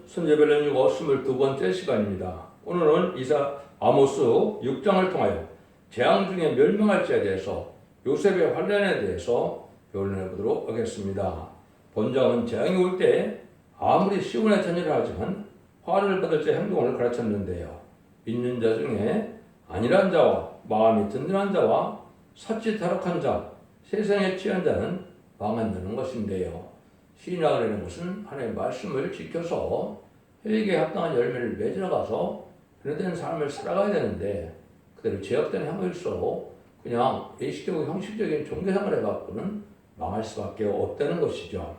손재별 연구고 22번째 시간입니다. 오늘은 이사 아모스 6장을 통하여 재앙 중에 멸망할 자에 대해서 요셉의 환난에 대해서 변론해 보도록 하겠습니다. 본장은 재앙이 올 때 아무리 시온의 자녀를 하지만 화를 받을 자 행동을 가르쳤는데요. 믿는 자 중에 안일한 자와 마음이 든든한 자와 사치 타락한 자, 세상에 취한 자는 망한다는 것인데요. 신앙이라는 것은 하나님의 말씀을 지켜서 회개에 합당한 열매를 맺어가서 변화된 삶을 살아가야 되는데 그대로 제약된 행위일수록 그냥 의식적이고 형식적인 종교생활을 해갖고는 망할 수밖에 없다는 것이죠.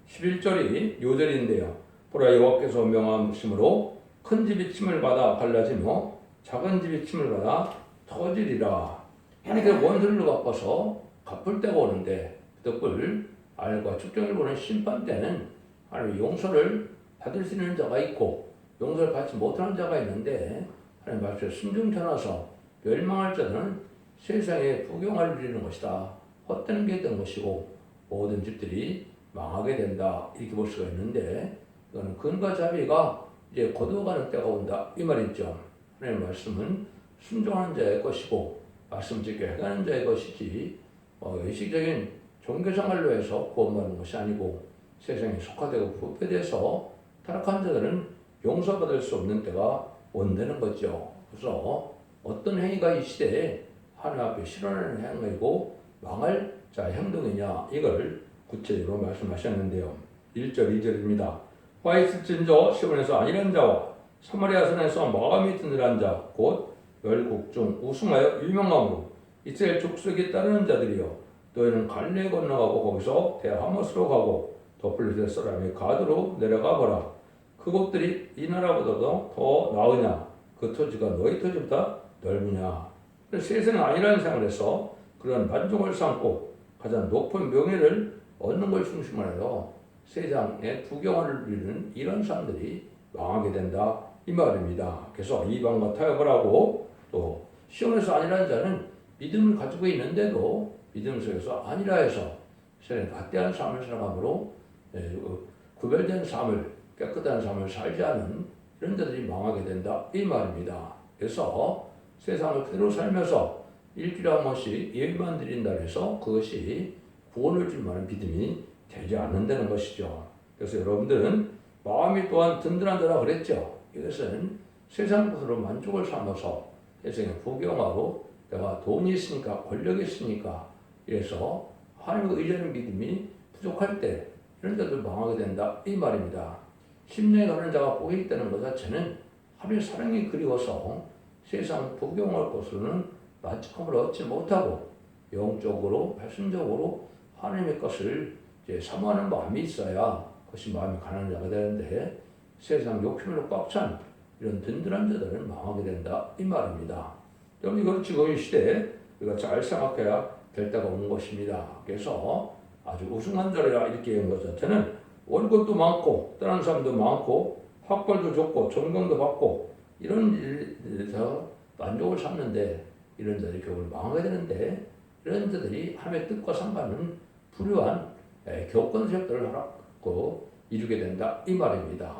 11절이 요절인데요. 보라 여호와께서 명하심으로 큰 집이 침을 받아 갈라지며 작은 집이 침을 받아 터지리라. 하나님께서 원수를 갚아서 갚을 때가 오는데 그것을 알과 축정을 보는 심판 때는 하나님 용서를 받을 수 있는 자가 있고 용서를 받지 못하는 자가 있는데 하나님 말씀에 순종하나서 멸망할 자는 세상에 부경을 누리는 것이다. 헛되는 게 있던 것이고 모든 집들이 망하게 된다. 이렇게 볼 수가 있는데 이거는 근과 자비가 이제 거두어가는 때가 온다. 이 말이죠. 하나님 말씀은 순종하는 자의 것이고 말씀 지켜 해가는 자의 것이지 의식적인 종교생활로 해서 구원받는 것이 아니고 세상에 속화되고 부패돼서 타락한 자들은 용서받을 수 없는 때가 온다는 거죠. 그래서 어떤 행위가 이 시대에 하나님 앞에 실현하는 행위고 망할 자 행동이냐 이걸 구체적으로 말씀하셨는데요. 1절 2절입니다. 화 있을진저 시온에서 안일한 자와 사마리아 산에서 마음이 든든한 자 곧 열국 중 우승하여 유명함으로 이스라엘 족속에 따르는 자들이여 너희는 갈레 건너가고 거기서 대하모스로 가고 더플릿의 사람이 가드로 내려가 보라. 그곳들이 이 나라보다도 더 나으냐 그 토지가 너희 토지보다 넓으냐. 세상에 아니라는 생활에서 그런 만족을 삼고 가장 높은 명예를 얻는 걸 중심으로 해서 세상에 부경을 누리는 이런 사람들이 망하게 된다 이 말입니다. 그래서 이방과 타협을 하고 또 시온에서 아니라는 자는 믿음을 가지고 있는데도 믿음 속에서 아니라 해서 세상에 갓대한 삶을 살아감으로 구별된 삶을 깨끗한 삶을 살지 않은 이런 자들이 망하게 된다 이 말입니다. 그래서 세상을 그대로 살면서 일주일에 한 번씩 예배만 드린다 해서 그것이 구원을 줄 만한 믿음이 되지 않는다는 것이죠. 그래서 여러분들은 마음이 또한 든든한 자라 그랬죠. 이것은 세상 것으로 만족을 삼아서 세상에 부경하고 내가 돈이 있으니까 권력이 있으니까 이래서 하나님의 의지하는 믿음이 부족할 때 이런 자들 망하게 된다 이 말입니다. 심령에 가는 자가 복이 있다는 것 자체는 하나님의 사랑이 그리워서 세상 부경할 것으로는 만족함을 얻지 못하고 영적으로 발심적으로 하나님의 것을 이제 사모하는 마음이 있어야 그것이 마음이 가난한 자가 되는데 세상 욕심으로 꽉 찬 이런 든든한 자들은 망하게 된다 이 말입니다. 여러분 이걸 지금 이 시대에 우리가 잘 생각해야 될 때가 온 것입니다. 그래서 아주 우승한 자리라 이렇게 한 것 자체는 월급도 많고 다른 사람도 많고 학벌도 좋고 존경도 받고 이런 일에서 만족을 삼는데 이런 자들이 결국 망하게 되는데 이런 자들이 하나님의 뜻과 상관은 불우한 교권 세력들을 하고 이루게 된다 이 말입니다.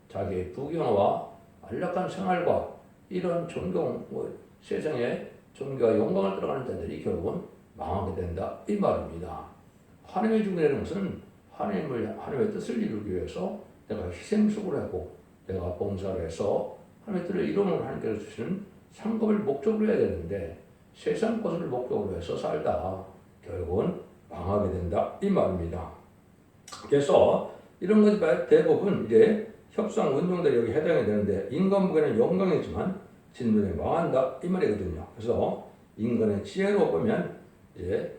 자기의 부경화와 안락한 생활과 이런 존경 세상에 존경과 영광을 들어가는 자들이 결국은 망하게 된다 이 말입니다. 하나님의 중이라는 것은 하나님의 뜻을 이루기 위해서 내가 희생수고를 하고 내가 봉사를 해서 하나님의 뜻을 이루는 하나님께서 주시는 상급을 목적으로 해야 되는데 세상 것을 목적으로 해서 살다 결국은 망하게 된다 이 말입니다. 그래서 이런 것이 대부분 이제 협상 운동들이 여기 해당이 되는데 인간 무게는 영광이지만 진노에 망한다 이 말이거든요. 그래서 인간의 지혜로 보면 이제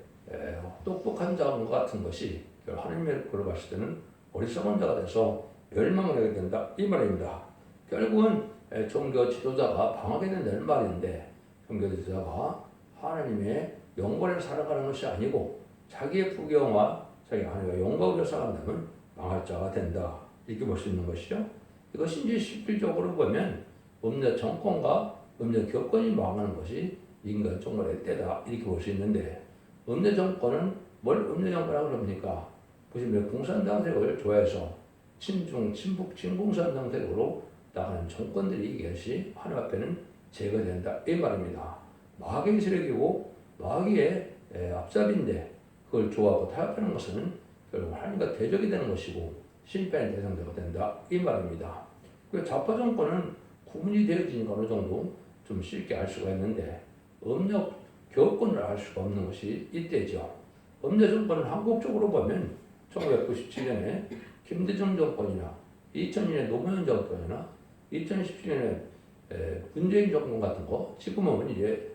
똑똑한 자 같은 것이 하나님의 걸어 봤을 때는 어리석은 자가 돼서 멸망을 하게 된다 이 말입니다. 결국은 종교 지도자가 망하게 된다는 말인데 종교 지도자가 하나님의 영광을 살아가는 것이 아니고 자기의 부경과 자기 하나님의 영광을 살아간다면 망할 자가 된다 이렇게 볼 수 있는 것이죠. 이것이 이제 실질적으로 보면 음녀 정권과 음녀 교권이 망하는 것이 인간 종말의 때다 이렇게 볼 수 있는데 음녀 정권은 뭘 음녀 정권이라고 그럽니까? 보시면 공산당색을 좋아해서 친중, 친북, 친공산 정책으로 나가는 정권들이 이것이 하나님 앞에는 제거된다 이 말입니다. 마귀의 세력이고 마귀의 앞잡인데 그걸 좋아하고 타협하는 것은 결국 하나님과 대적이 되는 것이고 심판의 대상자가 된다 이 말입니다. 그 좌파 정권은 구분이 되어지니까 어느 정도 좀 쉽게 알 수가 있는데 음력 교권을 알 수가 없는 것이 이때죠. 음력 정권은 한국적으로 보면 1997년에 김대중 정권이나 2002년에 노무현 정권이나 2017년에 문재인 정권 같은 거 지금은 이제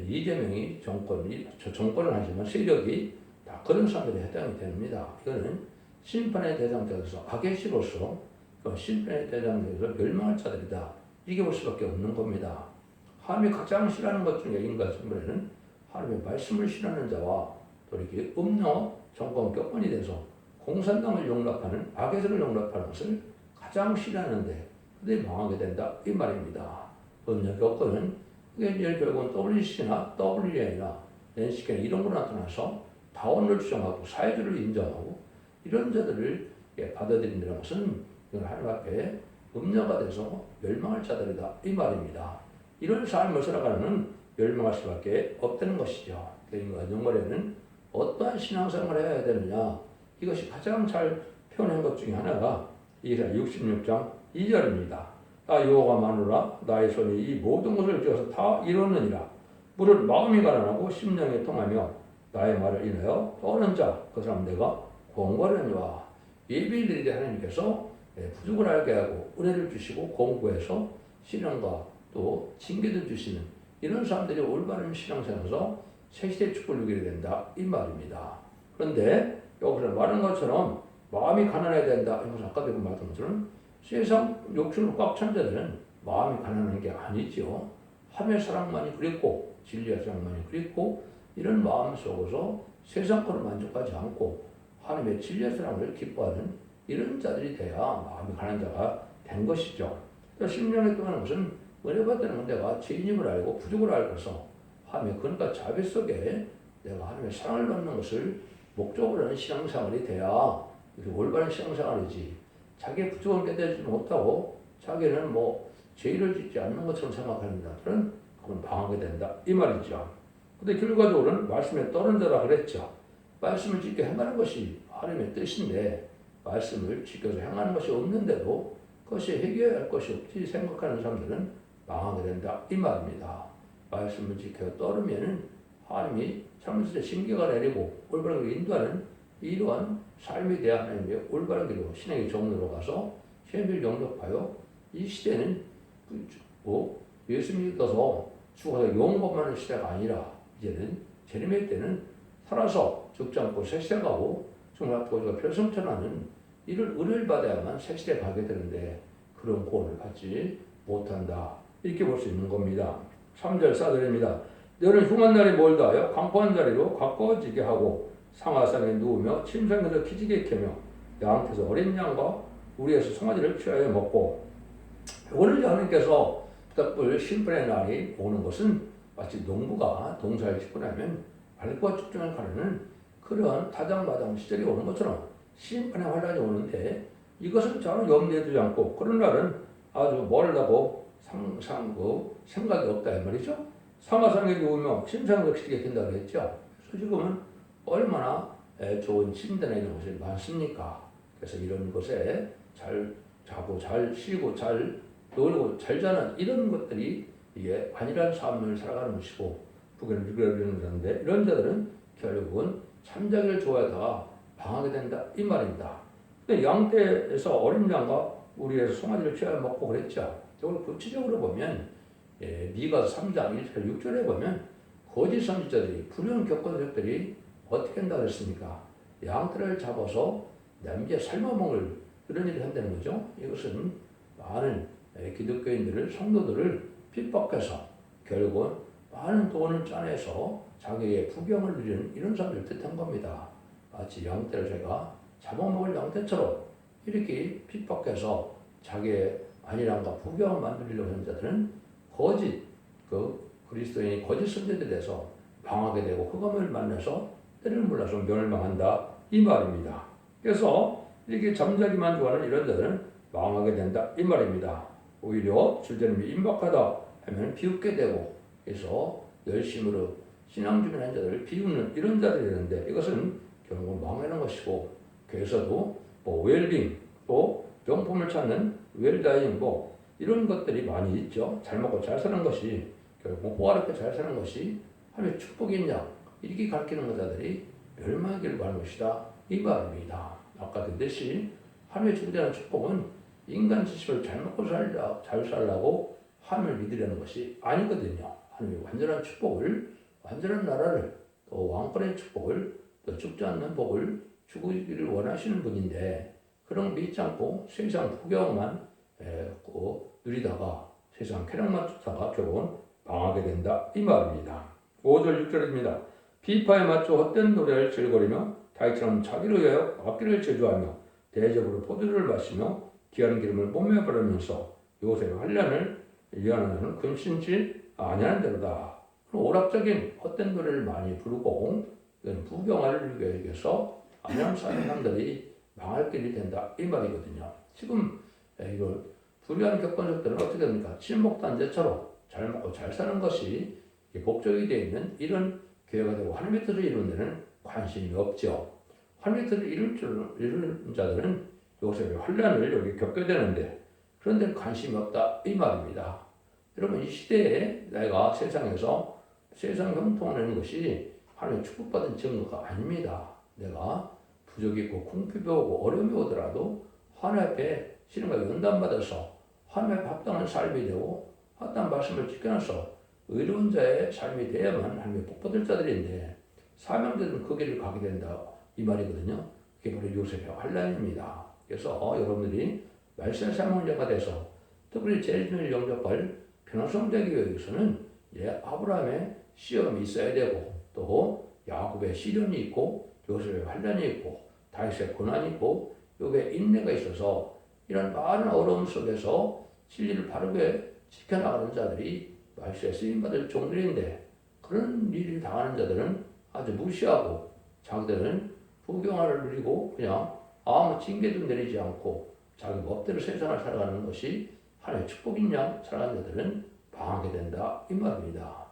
이재명이 정권을 하지만 세력이 다 그런 사람들이 해당이 됩니다. 이거는 심판의 대상자로서 악의 씨로서 심판의 대상자로서 멸망할 자들이다. 이게 볼 수밖에 없는 겁니다. 하나님이 가장 싫어하는 것 중에 인간 생물에는 하나님의 말씀을 싫어하는 자와 또 이렇게 음녀 정권 교권이 돼서 공산당을 용납하는 악의 세력을 용납하는 것을 가장 싫어하는데 그들이 망하게 된다 이 말입니다. 음녀 교권은 그게 결국은 WC나 WN이나 NCK나 이런 거 나타나서 다원을 주장하고 사회주의를 인정하고 이런 자들을 받아들인다는 것은 하나님 앞에 음녀가 돼서 멸망할 자들이다 이 말입니다. 이런 삶을 살아가는 멸망할 수밖에 없다는 것이죠. 그러니까 정말에는 어떠한 신앙생활을 해야 되느냐 이것이 가장 잘 표현한 것 중에 하나가 이사야 66장 2절입니다. 나 여호와가 마누라 나의 손이 이 모든 것을 지어서 다 이루느니라. 무릇 마음이 가난하고 심령이 통하며 나의 말을 인하여 떠는 자 그 사람 내가 공부하려니와 예비일들이 하나님께서 부족을 알게 하고 은혜를 주시고 공부해서 신앙과 또 징계를 주시는 이런 사람들이 올바른 신앙생활에서 새시대 축복을 누리게 된다 이 말입니다. 그런데 여기서 말한 것처럼 마음이 가난해야 된다. 이것은 아까도 말했던 것처럼 세상 욕심으로 꽉 찬 자들은 마음이 가난한 게 아니죠. 하나님의 사랑만이 그립고 진리의 사랑만이 그립고 이런 마음 속에서 세상 거를 만족하지 않고 하나님의 진리의 사랑을 기뻐하는 이런 자들이 돼야 마음이 가난한 자가 된 것이죠. 심령에 떠나는 것은 은혜 받는 내가 죄인임을 알고 부족을 알고서 하나님의 그러니까 자비 속에 내가 하나님의 사랑을 받는 것을 목적으로 하는 신앙생활이 돼야 이렇게 올바른 신앙생활이지. 자기의 부족을 깨달지 못하고 자기는 뭐 죄를 짓지 않는 것처럼 생각하는 자들은 그건 방하게 된다 이 말이죠. 근데 결과적으로는 말씀에 떠는 자라 그랬죠. 말씀을 지켜 행하는 것이 하나님의 뜻인데 말씀을 지켜서 행하는 것이 없는데도 그것이 해결할 것이 없지 생각하는 사람들은 망하게 된다 이 말입니다. 말씀을 지켜 떠르면은 하나님이 참으로 징계가 내리고 올바른 길로 인도하는 이러한 삶에 대한 하나님의 올바른 길로 신앙의 정로로 가서 시험을 영접하여 이 시대는 뭐 예수 믿어서 죽어서 영원만한 시대가 아니라 이제는 재림의 때는 살아서 죽지 않고 새 시대 가고 정말 보여주가 별성천하는 이를 은혜를 받아야만 새 시대 가게 되는데 그런 구원을 받지 못한다. 이렇게 볼 수 있는 겁니다. 3절 사절입니다. 너는 흉한 날이 멀다 하여 강포한 자리로 가까워지게 하고 상하산에 누우며 침상에서 기지개 켜며 양태에서 어린 양과 우리에서 송아지를 취하여 먹고 오늘 하나님께서 부탁불 심판의 날이 오는 것은 마치 농부가 동사를 짓고 나면 말과 축전을 가르는 그런 타장마당 시절이 오는 것처럼 심판의 환란이 오는데 이것은 전혀 염두에 두지 않고 그런 날은 아주 멀다고 생각이 없다 이 말이죠. 상하산에 누우며 침상에서 기지개 켠다 그랬죠. 그래서 지금은 얼마나 좋은 침대나 이런 것이 많습니까? 그래서 이런 곳에 잘 자고 잘 쉬고 잘 놀고 잘 자는 이런 것들이 이게 안일한 삶을 살아가는 것이고 부귀를 누리는 자인데 이런 자들은 결국은 참자기를 좋아하다가 방하게 된다 이 말입니다. 근데 양떼에서 어린 양과 우리에서 송아지를 취하여 먹고 그랬죠. 이걸 구체적으로 보면 미가서 3장 1절 6절에 보면 거짓 선지자들이 불의한 격언들이 어떻게 한다고 했습니까? 양떼를 잡아서 냄비에 삶아먹을 그런 일을 한다는 거죠. 이것은 많은 기독교인들을 성도들을 핍박해서 결국은 많은 돈을 짜내서 자기의 부경을 누리는 이런 사람들을 뜻한 겁니다. 마치 양떼를 제가 잡아먹을 양떼처럼 이렇게 핍박해서 자기의 안일함과 부경을 만들려고 하는 자들은 거짓 그리스도인이 거짓 선지자들에 대해서 방하게 되고 흑암을 만나서 때를 몰라서 멸망한다 이 말입니다. 그래서 이렇게 잠자기만 좋아하는 이런 자들은 망하게 된다 이 말입니다. 오히려 주제님이 임박하다 하면 비웃게 되고 그래서 열심으로 신앙 주변한 자들을 비웃는 이런 자들이 되는데 이것은 결국은 망하는 것이고 교회에서도 뭐 웰빙 또 명품을 찾는 웰다잉 뭐 이런 것들이 많이 있죠. 잘 먹고 잘 사는 것이 결국 호화롭게 잘 사는 것이 하나님의 축복이냐 이렇게 가르치는 자들이 멸망하기를 바라는 것이다 이 말입니다. 아까 듣듯이 하나님의 존재하는 축복은 인간 지식을 잘 먹고 잘 살라고 하나님을 믿으려는 것이 아니거든요. 하나님의 완전한 축복을 완전한 나라를 또 왕권의 축복을 또 죽지 않는 복을 주기를 원하시는 분인데 그런 거 믿지 않고 세상 구경만 누리다가 세상 쾌락만 쫓다가 결국은 망하게 된다 이 말입니다. 5절 6절입니다. 비파에 맞춰 헛된 노래를 즐거리며 다윗처럼 자기를 위하여 악기를 제조하며 대적으로 포도주를 마시며 귀한 기름을 몸에 바르면서 요셉의 환난을 예언하는 근심치 아니하는 대로다. 오락적인 헛된 노래를 많이 부르고 부경화를 누리기 위해서 아니하는 사람들이 망할 길이 된다 이 말이거든요. 지금 이걸 불의한 격언들은 어떻게 됩니까? 친목단제처럼 잘 먹고 잘 사는 것이 복적이 되어 있는 이런 교회가 되고 하나님의 뜻을 이루는 데는 관심이 없죠. 하나님의 뜻을 이루는 자들은 요셉의 환난을 여기 겪게 되는데 그런 데는 관심이 없다 이 말입니다. 여러분 이 시대에 내가 세상에서 세상 형통하는 것이 하나님의 축복받은 증거가 아닙니다. 내가 부족이 있고 궁핍이 오고 어려움이 오더라도 하나님 앞에 신앙과 연단받아서 하나님 앞에 합당한 삶이 되고 합당한 말씀을 지켜놔서 의로운 자의 삶이 돼야만 하나님의 복받을 자들인데 사명자들은 그 길을 가게 된다 이 말이거든요. 그게 바로 요셉의 환난입니다. 그래서 여러분들이 말씀의 사명자가 돼서 특별히 제일 영접할 변화성되기 위해서는 아브라함의 시험이 있어야 되고 또 야곱의 시련이 있고 요셉의 환난이 있고 다윗의 고난이 있고 욥의 인내가 있어서 이런 많은 어려움 속에서 진리를 바르게 지켜나가는 자들이 말씀에 쓰임받을 종들인데 그런 일을 당하는 자들은 아주 무시하고 자기들은 부경화를 누리고 그냥 아무 징계도 내리지 않고 자기 멋대로 세상을 살아가는 것이 하나님의 축복인 양 살아가는 자들은 망하게 된다 이 말입니다.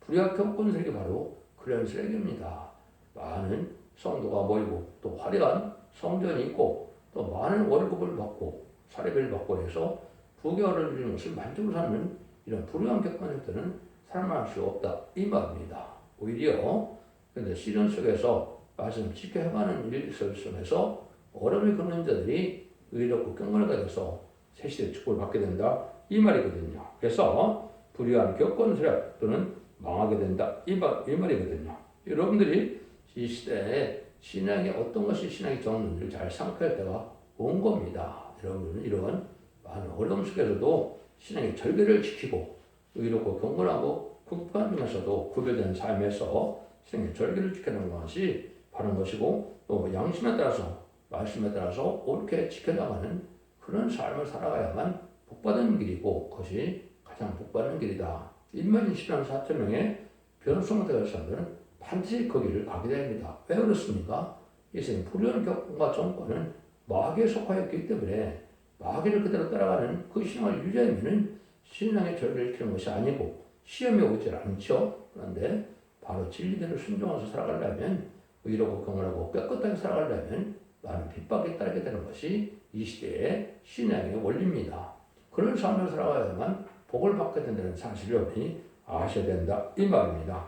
불의학교권 세계 바로 그런 세계입니다. 많은 성도가 모이고 또 화려한 성전이 있고 또 많은 월급을 받고 사례비를 받고 해서 부교를 누리는 것을 만족을 하는 이런 불의한 격언들은 살만할 수 없다 이 말입니다. 오히려 그런데 시련 속에서 말씀 지켜가는 일 속에서 어려움을 겪는 자들이 의롭고 경건을 가져서 새시대 축복을 받게 된다 이 말이거든요. 그래서 불의한 격언 세력 또는 망하게 된다 이 말이거든요. 여러분들이 이 시대에 신앙이 어떤 것이 신앙이 정는지를 잘 생각할 때가 온 겁니다. 여러분들은 이런 많은 어려움 속에서도 신앙의 절개를 지키고 의롭고 경건하고 극복하면서도 구별된 삶에서 신앙의 절개를 지켜나가는 것이 바른 것이고 또 양심에 따라서 말씀에 따라서 옳게 지켜나가는 그런 삶을 살아가야만 복받는 길이고 그것이 가장 복받는 길이다. 일반인 신앙 4천 명의 변호성을 대할 사람들은 반드시 그 길을 가게 됩니다. 왜 그렇습니까? 이것은 불의한 격언과 정권은 마귀에 속하였기 때문에 마귀를 그대로 따라가는 그 신앙을 유지하면 신앙의 절개를 지키는 것이 아니고 시험이 오질 않죠. 그런데 바로 진리대로 순종해서 살아가려면 의롭고 경건하고 깨끗하게 살아가려면 많은 핍박에 따르게 되는 것이 이 시대의 신앙의 원리입니다. 그런 삶을 살아가야만 복을 받게 된다는 사실을 여러분이 아셔야 된다 이 말입니다.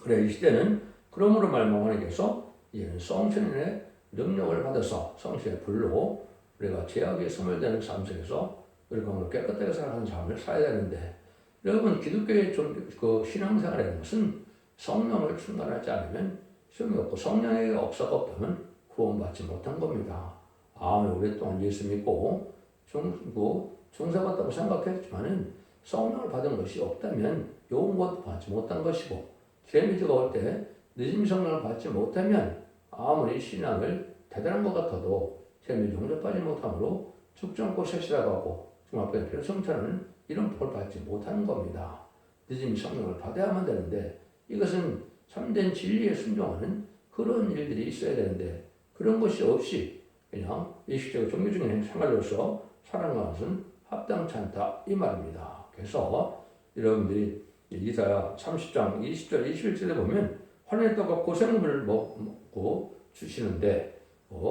그래 이 시대는 그러므로 하나님께서 이는 성신의 능력을 받아서 성신의 불로 우리가 죄악에 소멸되는 삶 속에서 우리가 깨끗하게 살아가는 삶을 살아야 되는데 여러분 기독교의 그 신앙생활이라는 것은 성령을 충만하지 않으면 시험이 없고 성령의 역사가 없다면 구원받지 못한 겁니다. 아무리 오랫동안 예수 믿고 중사받다고 생각했지만은 성령을 받은 것이 없다면 영원도 받지 못한 것이고 데미지가 올 때 늦은 성령을 받지 못하면 아무리 신앙을 대단한 것 같아도 데미지 용접하지 못함으로 죽지 않고 셋이라고 중학교의 필성처는 이런 복을 받지 못하는 겁니다. 늦은 성령을 받아야만 되는데 이것은 참된 진리에 순종하는 그런 일들이 있어야 되는데 그런 것이 없이 그냥 일식적인 종교적인 생활로서 살아가는 것은 합당치 않다 이 말입니다. 그래서 여러분들이 이사야 30장 20절 21절에 보면 환난의 떡과 고생물을 먹고 주시는데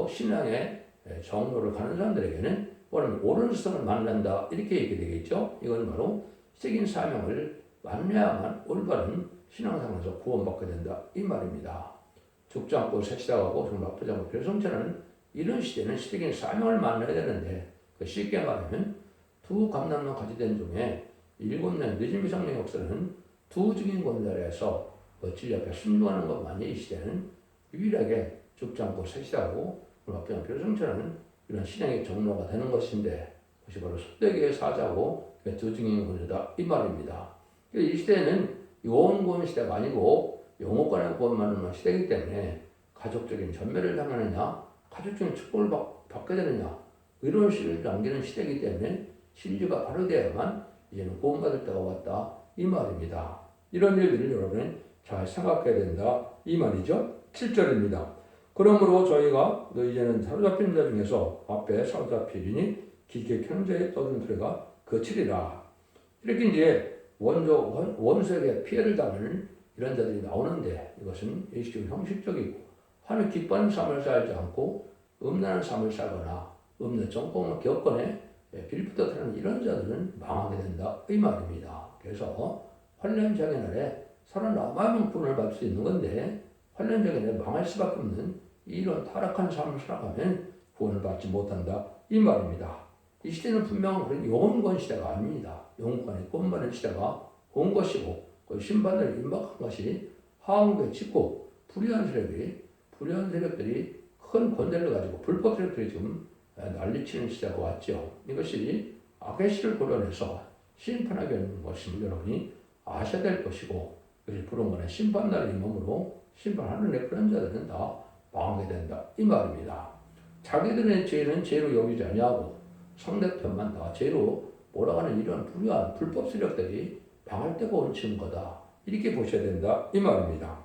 신앙의 정로를 가는 사람들에게는 옳은 성을 만난다 이렇게 얘기 되겠죠. 이건 바로 새긴 사명을 만나야만 올바른 신앙생활에서 구원받게 된다 이 말입니다. 죽지 않고 새치다가고 정말 아프지 않고 별성처는 이런 시대는 새긴 사명을 만나야 되는데 쉽게 말하면 두 감남만 가지된 중에 7년 늦은 미성령 역사는 두 증인 권달에서 진리 앞에 순종하는 것만이 이 시대는 유일하게 죽지 않고 새치다가고 정말 아프지 않고 별성처는 이런 신앙의 정로가 되는 것인데 그것이 바로 속되기의 사자고 두 증인 권이다 이 말입니다. 이 시대는 영혼구원 시대가 아니고 영혼간의 구원만을 시대이기 때문에 가족적인 전멸을 당하느냐 가족적인 축복을 받게 되느냐 이런 시를 남기는 시대이기 때문에 진리가 바로 되어야만 이제는 구원받을 때가 왔다 이 말입니다. 이런 일들을 여러분은 잘 생각해야 된다 이 말이죠. 7절입니다. 그러므로 저희가 이제는 사로잡힌 자 중에서 앞에 사로잡히리니 길게 켜는 자의 떠드는 소리가 그치리라. 이렇게 이제 원수에게 피해를 당하는 이런 자들이 나오는데 이것은 일시적 형식적이고 하늘 기뻐하는 삶을 살지 않고 음란한 삶을 살거나 없는 정권을 겪거나 빌붙어하는 이런 자들은 망하게 된다 이 말입니다. 그래서 환난적인 날에 살아남아야만 구원을 받을 수 있는 건데 환난적인 날에 망할 수밖에 없는 이런 타락한 삶을 살아가면 구원을 받지 못한다 이 말입니다. 이 시대는 분명 영혼권 시대가 아닙니다. 영혼권의 구원받는 시대가 온 것이고 그 심판을 임박한 것이 하원국에 짓고 불의한 세력들이 큰 권세를 가지고 불법 세력들이 지금 난리치는 시대가 왔죠. 이것이 악의 시를 도려내서 심판하게 하는 것임을 여러분이 아셔야 될 것이고 그것이 불온간에 심판날이 임함으로 심판하는 그런 자들은 다 망하게 된다 이 말입니다. 자기들의 죄는 죄로 여기지 아니하고 상대편만 다 죄로 몰아가는 이런 불의한 불법 세력들이 망할 때가 옳은 거다 이렇게 보셔야 된다 이 말입니다.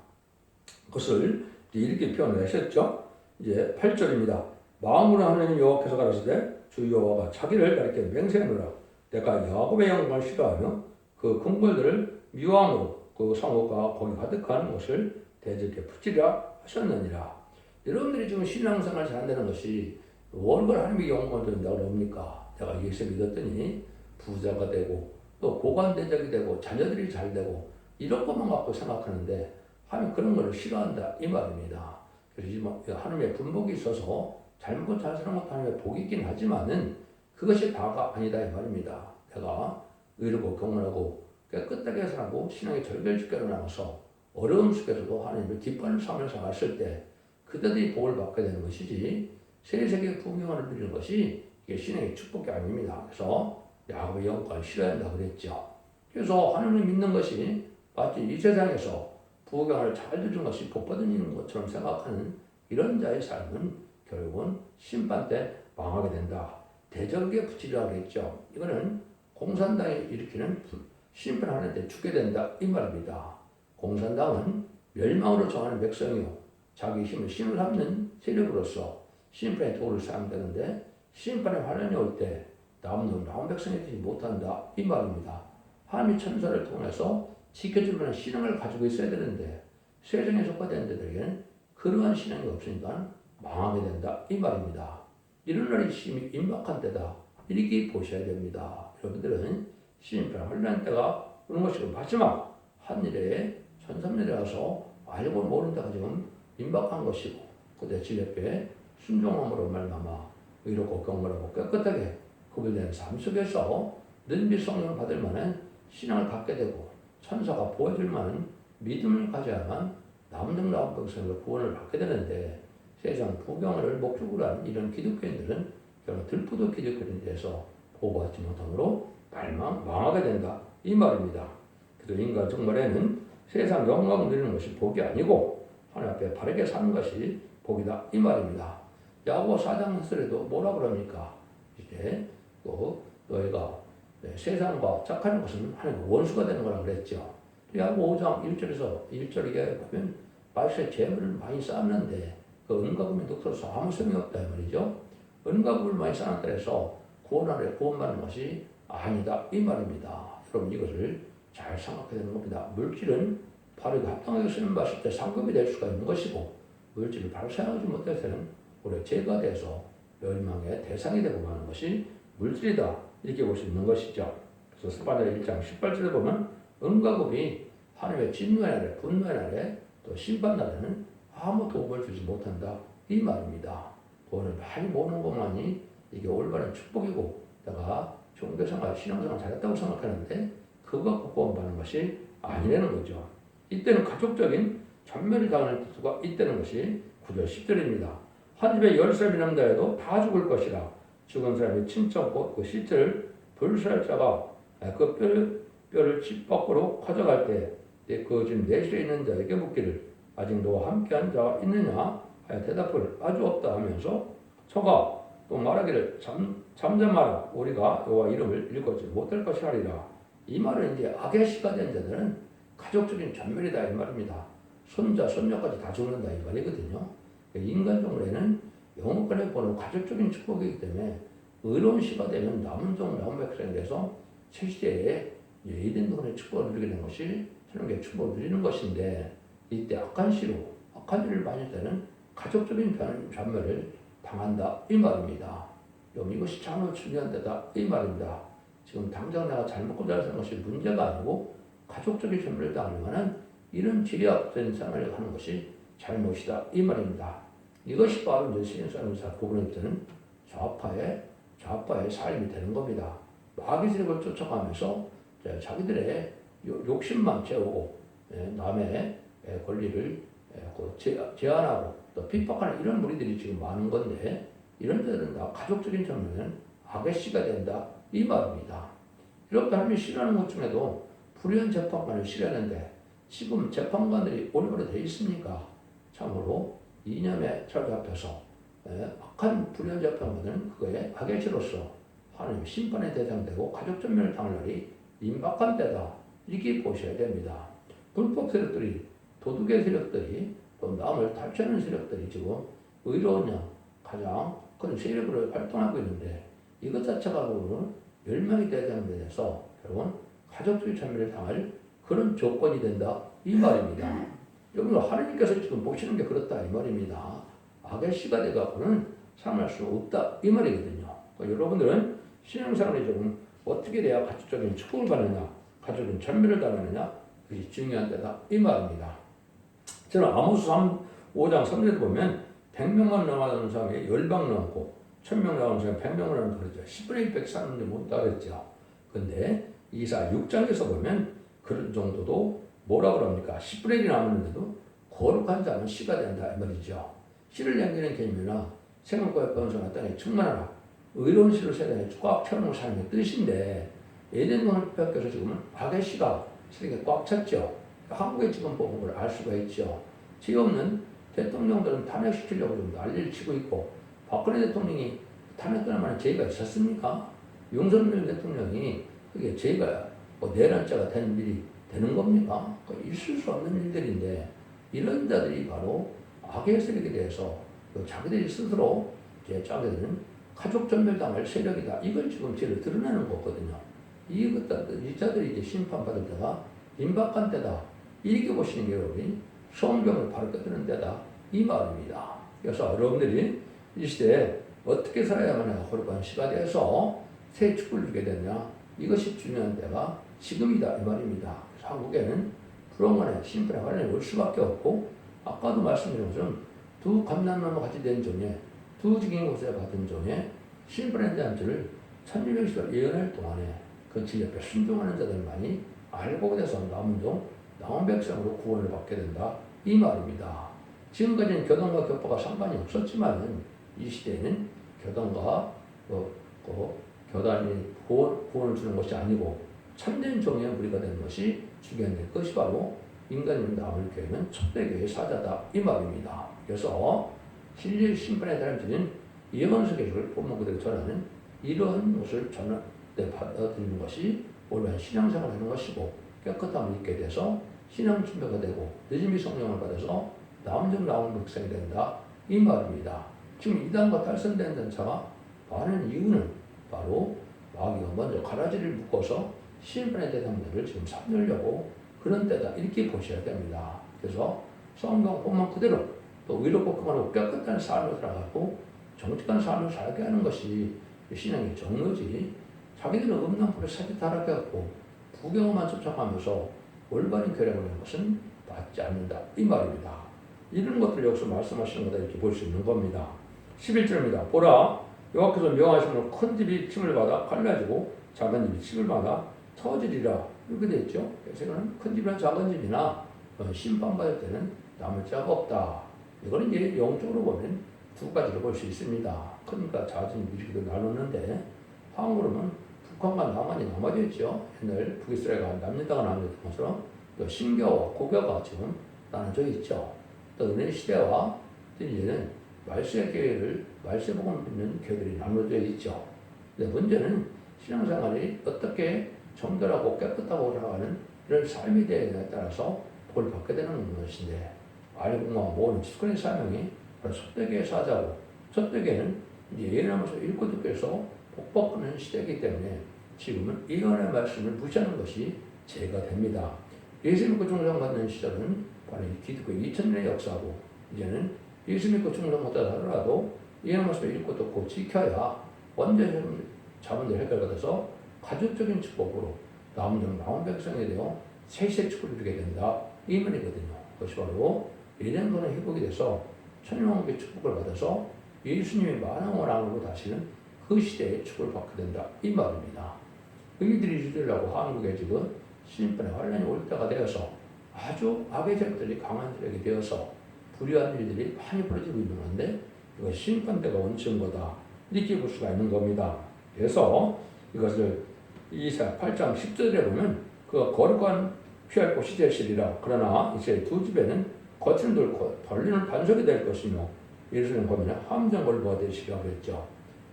그것을 이렇게 표현하셨죠. 이제 8절입니다. 마음으로 하나님 여호와께서 가라사대 주 여호와가 자기를 가리켜 맹세하노라. 내가 야곱의 영광을 싫어하며 그 궁궐들을 미워함으로 그 성읍과 거기 가득한 것을 대적에 붙이라 하셨느니라. 여러분들이 지금 신앙생활 잘 안되는 것이 얼마나 하나님의 영광을 드린다고 그럽니까? 내가 예수 믿었더니 부자가 되고 또 고관대적이 되고 자녀들이 잘 되고 이런 것만 갖고 생각하는데 하나님 그런 것을 싫어한다 이 말입니다. 그래서 하나님의 분복이 있어서 잘 먹고 잘 사는 것도 하나님의 복이 있긴 하지만은 그것이 다가 아니다 이 말입니다. 내가 의롭고 경건하고 깨끗하게 살고 신앙의 절별직결을 나눠서 어려움 속에서도 하나님을 기뻐하는 삶을 살았을 때 그들이 복을 받게 되는 것이지 세세계 풍경을 누리는 것이 이게 신앙의 축복이 아닙니다. 그래서 야곱의 영광을 싫어야 한다고 그랬죠. 그래서 하나님을 믿는 것이 마치 이 세상에서 부경을 잘 누리는 것이 복받는 것처럼 생각하는 이런 자의 삶은 결국은 심판 때 망하게 된다. 대적에 붙이려고 했죠. 이거는 공산당이 일으키는 심판하는 데 죽게 된다 이 말입니다. 공산당은 멸망으로 정하는 백성이요 자기 힘을 신을 삼는 세력으로서 심판의 도를 사용되는데 심판의 환란이 올 때 남은 백성이 되지 못한다 이 말입니다. 하나님의 천사를 통해서 지켜줄 만한 신앙을 가지고 있어야 되는데 세상에 속하된 자들에게는 그러한 신앙이 없으니까 망하게 된다 이 말입니다. 이런 날이 심히 임박한 때다 이렇게 보셔야 됩니다. 여러분들은 심판 환란 때가 오는 것이고 마지막 한일에 천삼일에 와서 알고 모르는 데가 지금 임박한 것이고 그때 진리에 순종함으로 말미암아 의롭고 경건하고 깨끗하게 구별된 삶 속에서 능비 성령을 받을 만한 신앙을 갖게 되고 천사가 보여줄 만한 믿음을 가져야만 남는 백성으로 구원을 받게 되는데 세상 부경을 목적으로 하는 이런 기독교인들은 결국 들푸도 기독교인에 대해서 보호받지 못함으로 망하게 된다 이 말입니다. 그래서 인간 정말에는 세상 영광을 누리는 것이 복이 아니고 하나님 앞에 바르게 사는 것이 복이다 이 말입니다. 야고보 4장 1절에도 뭐라 그럽니까? 이제 또 너희가 세상과 착한 것은 하나님의 원수가 되는 거라고 그랬죠. 야고보 5장 1절에서 1절에 보면 말세 재물을 많이 쌓았는데 그 은가금이 녹슬어서 아무 소용이 없다 이 말이죠. 은가금을 많이 쌓았다 해서 구원받는 것이 아니다 이 말입니다. 여러분 이것을 잘 생각해야 되는 겁니다. 물질은 바로 합당하게 쓰는 봤을 때 상급이 될 수가 있는 것이고 물질을 바로 사용하지 못할 때는 오히려 죄가 돼서 멸망의 대상이 되고 마는 것이 물질이다 이렇게 볼 수 있는 것이죠. 그래서 스바냐 1장 18절에 보면 은과 금이 하나님의 진노의 날에 분노의 날에 또 심판날에는 아무 도움을 주지 못한다 이 말입니다. 돈을 많이 모으는 것만이 이게 올바른 축복이고 내가 종교생활 신앙생활 잘했다고 생각하는데 그거 구원받는 것이 아니라는 거죠. 이때는 가족적인 전멸이 당하는 수가 있다는 것이 9절 10절입니다. 한 집에 10사람이 남다 해도 다 죽을 것이라 죽은 사람이 친척 곧 그 시체를 불살 자가 그 뼈를 집 밖으로 가져갈 때 그 집 내실에 있는 자에게 묻기를 아직 너와 함께한 자가 있느냐 하여 대답을 아주 없다 하면서 저가 또 말하기를 잠잠하라 우리가 여호와 이름을 읽지 못할 것이 하리라. 이 말은 이제 악의 씨가 된 자들은 가족적인 전멸이다 이 말입니다. 손자 손녀까지 다 죽는다 이 말이거든요. 인간적으로는 영혼권에 보는 가족적인 축복이기 때문에 의로운 씨가 되면 남은 종 남은 백성이 돼서 최시대에 예의된 동안의 축복을 누리게 된 것이 하나님의 축복을 누리는 것인데 이때 악한 씨로 악한 일을 많이 때는 가족적인 전멸을 당한다 이 말입니다. 여러분 이것이 참으로 중요한 데다 이 말입니다. 지금 당장 내가 잘 먹고 잘 사는 것이 문제가 아니고 가족적인 전멸을 당하는 것은 이런 지략된 생활을 하는 것이 잘못이다 이 말입니다. 이것이 바로 이제 신앙생활을 구분할 때는 좌파의 삶이 되는 겁니다. 마귀 세력을 쫓아가면서 자기들의 욕심만 채우고 남의 권리를 제한하고 또 핍박하는 이런 무리들이 지금 많은 건데 이런 데들은 다 가족적인 전면은 악의 씨가 된다 이 말입니다. 이렇게 하나님이 싫어하는 것 중에도 불의한 재판관을 싫어하는데 지금 재판관들이 올바로 되어 있습니까? 참으로 이념에 철잡혀서 악한 불의한 재판관은 그거에 악의 죄로서 하나님의 심판의 대상되고 가족 전면을 당할 날이 임박한 때다 이렇게 보셔야 됩니다. 불법 세력들이 도둑의 세력들이 또 남을 탈취하는 세력들이 지금 의로운 가장 큰 세력으로 활동하고 있는데 이것 자체가 보면 멸망이 대상에 대해서 결국은 가족적인 전멸을 당할 그런 조건이 된다 이 말입니다. 여러분 하나님께서 지금 보시는 게 그렇다 이 말입니다. 악의 씨가 되갖고는 살아날 수 없다 이 말이거든요. 그러니까 여러분들은 신앙생활이 조금 어떻게 돼야 가족적인 축복을 받느냐 가족적인 전멸을 당하느냐 그것이 중요한 데다 이 말입니다. 저는 아모스 5장 3절에 보면 100명만 나가는 사람이 10방 넘고 1000명 나가는 사람이 100명을 하는 그러죠. 10분의 100 사는데 못다 그랬죠. 근데 이사 6장에서 보면 그런 정도도 뭐라 그럽니까? 10분의 1이 남았는데도 거룩한 자는 씨가 된다 이 말이죠. 씨를 남기는 개념이나 생명과의 번성한 땅에 충만하라. 의로운 씨를 세상에 꽉 채우는 삶의 뜻인데 에덴 동을 뺏겨서 지금은 악의 씨가 세상에 꽉 찼죠. 한국에 지금 보는 걸 알 수가 있죠. 죄 없는 대통령들은 탄핵시키려고 좀 난리를 치고 있고 박근혜 대통령이 탄핵될 만한 죄가 있었습니까? 윤석열 대통령이 그게 죄가 내란죄가 된 일이 되는 겁니까? 있을 수 없는 일들인데 이런 자들이 바로 악의 세력에 대해서 자기들이 스스로 짜게 되는 가족 전멸당할 세력이다. 이걸 지금 죄를 드러내는 거거든요. 이 자들이 이제 심판받을 때가 임박한 때다. 이렇게 보시는 게 여러분이 성경을 바로 끄드는 데다 이 말입니다. 그래서 여러분들이 이 시대에 어떻게 살아야만 거룩한 시가 돼서 새 축복을 주게 되냐 이것이 중요한 때가 지금이다 이 말입니다. 한국에는 불엄간에 심판의 환란이 올 수밖에 없고 아까도 말씀드린 것처럼 두 감람나무 같이 된 종에 두 지긴 곳에 받은 종에 심판에 대한 줄을 1200시간 예언할 동안에 그 질 옆에 순종하는 자들만이 알고 돼서 남은 종 남은 백성으로 구원을 받게 된다 이 말입니다. 지금까지는 교단과 교파가 상관이 없었지만은 이 시대에는 교단과 교단이 구원을 주는 것이 아니고 참된 종의 무리가 되는 것이 중요한 것이 바로 인간을 남을 교회는 첫대교회의 사자다 이 말입니다. 그래서 진리의 심판에 대한 드리는 예언서 계시를 본문 그대로 전하는 이러한 것을 받아들이는 것이 올바른 신앙생활을 하는 것이고 깨끗함을 입게 돼서 신앙 준비가 되고 늦음이 성령을 받아서 남은 백성이 된다 이 말입니다. 지금 이단과 탈선된 전차가 많은 이유는 바로 마귀가 먼저 가라지를 묶어서 심판의 대상들을 지금 삼으려고 그런 때다 이렇게 보셔야 됩니다. 그래서 성경 본문 그대로 또 의롭고 평안하고 깨끗한 삶을 살아가고 정직한 삶을 살게 하는 것이 신앙의 정로지, 자기들은 없는 법에 사기 타락해갖고 부경만 쫓아가면서 올바른 결행을 하는 것은 맞지 않는다 이 말입니다. 이런 것들 여기서 말씀하시는 거다 이렇게 볼 수 있는 겁니다. 11절입니다. 보라 여호와께서 명하시므로 큰 집이 침을 받아 갈라지고 작은 집이 침을 받아 터지리라 이렇게 되어 있죠. 그래서 이거는 큰 집이나 작은 집이나 심판받을 때는 남을 자가 없다. 이거는 이제 영적으로 보면 두 가지로 볼 수 있습니다. 그러니까 작은 이렇게도 나눴는데 한국으로는 북한과 남한이 나눠져 있죠. 옛날 북이스라엘과 남유다가 나눠졌던 것처럼 또 신교와 고교가 지금 나눠져 있죠. 또 은혜 시대와 이제는 말세 교회를 말세 복음 믿는 교회들이 나눠져 있죠. 근데 문제는 신앙생활이 어떻게 정결하고 깨끗하고 살아가는 이런 삶에 대해 따라서 복을 받게 되는 것인데 알고만 모르는 직권의 사명이 바로 첫대교의 사자고 첫대교는 이제 예언하면서 읽고 듣고 해서 복 받는 시대이기 때문에 지금은 예언의 말씀을 무시하는 것이 죄가 됩니다. 예수 믿고 충성받는 시절은 바로 기독교 2000년의 역사고 이제는 예수 믿고 충성받다 하더라도 예언의 말씀을 읽고 듣고 지켜야 언제 자문들 해결받아서 가족적인 축복으로 남은 나온 백성에 대해 세세 축복을 누리게 된다. 이 말이거든요. 그것이 바로 예전과는 회복이 돼서 천년왕국의 축복을 받아서 예수님의 만왕을 왕으로 다시는 그 시대에 축복을 받게 된다. 이 말입니다. 의들이 주들라고 한국에 지금 심판의 환란이 올 때가 되어서 아주 악의 세력들이 강한 세력이 되어서 불의한 일들이 많이 벌어지고 있는 건데 이거 심판대가 얹힌 거다. 이렇게 볼 수가 있는 겁니다. 그래서 이것을 이사 8장 10절에 보면 그 거룩한 피할 곳이 되시리라. 그러나 이제 두 집에는 거칠은 돌고 벌리는 반석이 될 것이며 예루살렘 거민은 함정걸보가 되시리라고 했죠.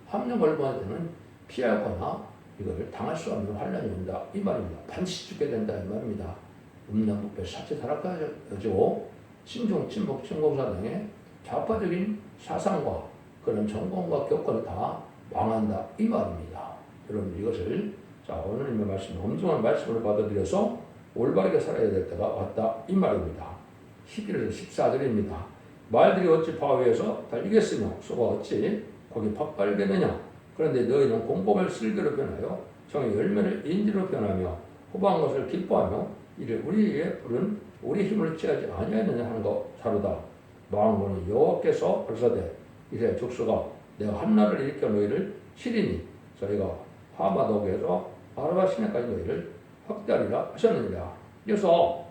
함정걸보할 때는 피하거나 이걸 당할 수 없는 환란이 온다 이 말입니다. 반드시 죽게 된다 이 말입니다. 음란부패 사체 타락하여지고 신종 친복 침공사당의 좌파적인 사상과 그런 정권과 교권이 다 망한다 이 말입니다. 여러분 이것을 자 오늘의 말씀 엄중한 말씀으로 받아들여서 올바르게 살아야 될 때가 왔다 이 말입니다. 11절 14절입니다. 말들이 어찌 바위에서 달리겠으며 소가 어찌 거기 팥발겠느냐. 그런데 너희는 공범을 쓸개로 변하여 정의 열매를 인지로 변하며 호방한 것을 기뻐하며 이를 우리의 부른 우리 힘을 취하지 아니하느냐 하는 것 사로다. 망하는 여호와께서 벌써되 이스라엘 족속아 내가 한나를 일으켜 너희를 치리니 저희가 하마독에서 아라바 시내까지 너희를 확대하리라 하셨느니라. 그래서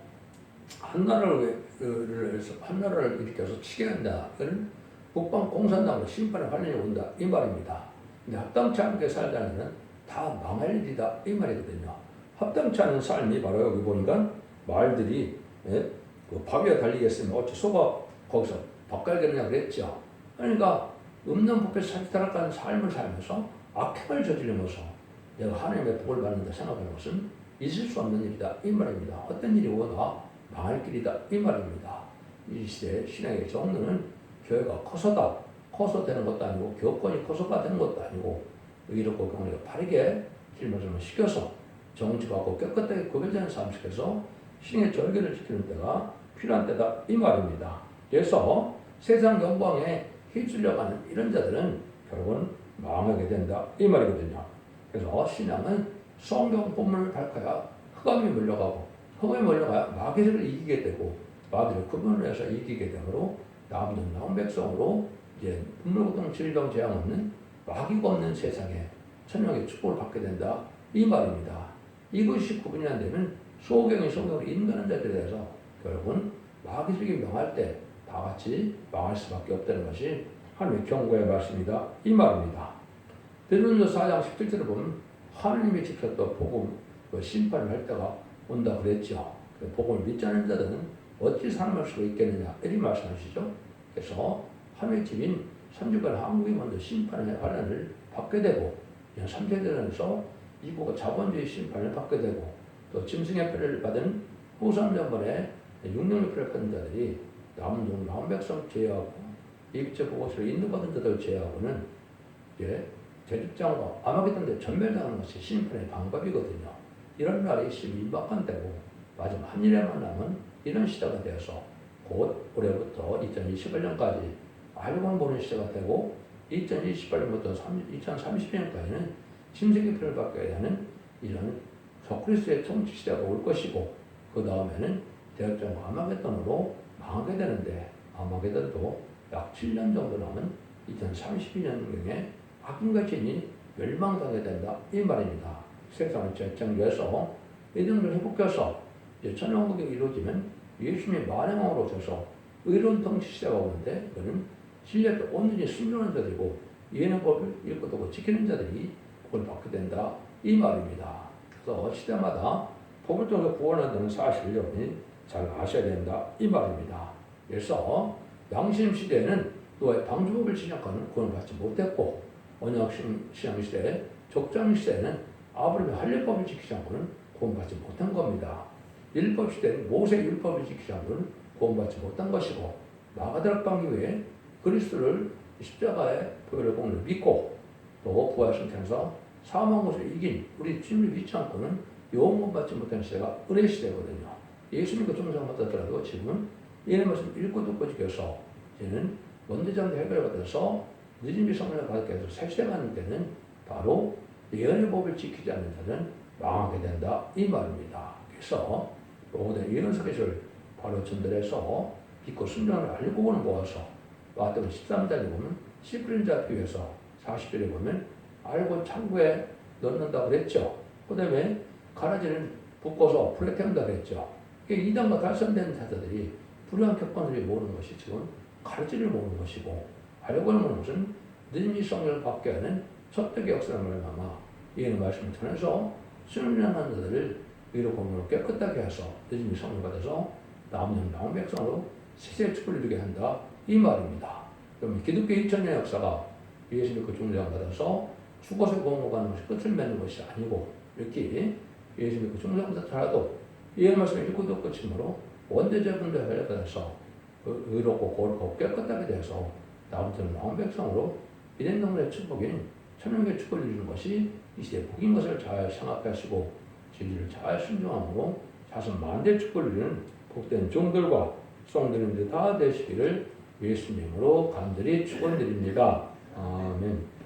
한나라를 일으켜서 치게 한다. 이건 북방 공산당으로 심판의 환란이 온다 이 말입니다. 근데 합당치 않게 살다는 것은 다 망할 일이다 이 말이거든요. 합당치 않은 삶이 바로 여기 보니까 말들이 그 바위에 달리겠으면 어찌 소가 거기서 밭갈겠느냐 그랬죠. 그러니까 없는 법에 사기타락하는 삶을 살면서 악행을 저지르면서 내가 하나님의 복을 받는다 생각하는 것은 있을 수 없는 일이다 이 말입니다. 어떤 일이 오다 망할 길이다 이 말입니다. 이 시대 신앙의 정도는 교회가 커서 되는 것도 아니고 교권이 커서가 되는 것도 아니고 의롭고 경리가 바르게 길말씀을 시켜서 정직하고 깨끗하게 구별되는 삶 시켜서 신의 절개를 시키는 때가 필요한 때다 이 말입니다. 그래서 세상 영광에 휩쓸려 가는 이런 자들은 결국은 망하게 된다 이 말이거든요. 그래서 신앙은 성경 본문을 밝혀야 흑암이 물러가고 흑암이 물러가야 마귀를 이기게 되고 마귀를 구분을 해서 이기게 되므로 나온 백성으로 이제 분노고통 질병 재앙 없는 마귀가 없는 세상에 천명의 축복을 받게 된다 이 말입니다. 이것이 구분이 안 되면 소경이 성경을 인도하는 자들에 대해서 결국은 마귀들이 명할 때 다 같이 망할 수밖에 없다는 것이 하나님의 경고의 말씀이다 이 말입니다. 베드로전서 4장 17절을 보면 하나님이 직접 또 복음 심판을 할 때가 온다 그랬죠. 복음을 믿지 않는 자들은 어찌 살아갈 수가 있겠느냐 이렇게 말씀하시죠. 그래서 하나님의 집인 선주간 한국이 먼저 심판의 환란을 받게 되고 3세대에서 미국의 자본주의 심판을 받게 되고 또 짐승의 표를 받은 후 3년번에 6년의 표를 받은 자들이 남은 백성 제외하고 이비체 보고서를 인도받은 자들 제외하고는 이제 대륙장과 아마겟돈에 전멸당하는 것이 심판의 방법이거든요. 이런 날이 임박한 때고 마지막 한 일에만 남은 이런 시대가 되어서 곧 올해부터 2028년까지 알고는 보는 시대가 되고 2028년부터 2030년까지는 신세계표를 바뀌어야 하는 이런 적그리스도의 통치 시대가 올 것이고 그 다음에는 대역전과 아마겟돈으로 망하게 되는데 아마겟돈도 약 7년 정도 남은 2032년경에 악인과 죄인이 멸망하게 된다 이 말입니다. 세상을 재창조해서 이들을 회복해서 천년왕국이 이루어지면 예수님의 만행왕으로 오셔서 의로운 통치 시대가 오는데 그는 신뢰도 온전히 순종하는 자들이고 예언의 법을 읽고 지키는 자들이 복을 받게 된다 이 말입니다. 그래서 시대마다 법을 통해서 구원한다는 사실을 여러분이 잘 아셔야 된다 이 말입니다. 그래서 양심 시대에는 노아의 방주법을 신약하는 구원을 받지 못했고 언약 신앙 시대, 족장 시대에는 아브라함의 할례법을 지키지 않고는 구원받지 못한 겁니다. 율법 시대는 모세의 율법을 지키지 않고는 구원받지 못한 것이고 마가다락방 이후에 그리스도를 십자가의 보혈의 공로를 믿고 또 부활하신 태어나서 사망 것을 이긴 우리 주님을 믿지 않고는 영원 받지 못하는 시대가 은혜 시대거든요. 예수님과 종상 받았더라도 지금은 예언의 말씀 읽고 듣고 지켜서 이제는 원대장도 해결받아서 늦은비 성령을 받게 해서 새 시대가 하는 때는 바로 예언의 법을 지키지 않는 자는 망하게 된다 이 말입니다. 그래서 모든 예언 서기를 바로 전달해서 믿고 순종을 알고 보는 모아서 마태복음 13장에 보면 씨 뿌린 자 비유에서 40절에 보면 알고 창고에 넣는다고 그랬죠. 그 다음에 가라지는 붓고서 불에 태운다고 그랬죠. 이단과 달선된 자들이 불의한 격언을 모으는 것이 지금 가르치를 모으는 것이고 알고 보는 것은 늦은이 성령을 받게 하는 첫백의 역사를 말하마 이해는 말씀을 전해서 순응하는 자들을 위로 공로로 깨끗하게 해서 늦은이 성령을 받아서 남은 나온 백성으로 세세의 축복을 이루게 한다 이 말입니다. 그러면 기독교 2000년 역사가 예수님의 그 중생을 받아서 죽어서 공고하는 것이 끝을 맺는 것이 아니고 이렇게 예수님의 그 중생을 받아도 이해의 말씀을 읽고 듣고 침으로 원대자분들 해를 받아서 의롭고 거룩하고 깨끗하게 돼서 나부터는 나온 백성으로 이된 동네의 축복인 천연의 축복을 이루는 것이 이 시대의 복인 것을 잘 생각하시고 진리를 잘 순종함으로 자손 만대의 축복을 이루는 복된 종들과 성도님들 다 되시기를 예수님으로 간절히 축원드립니다. 아멘.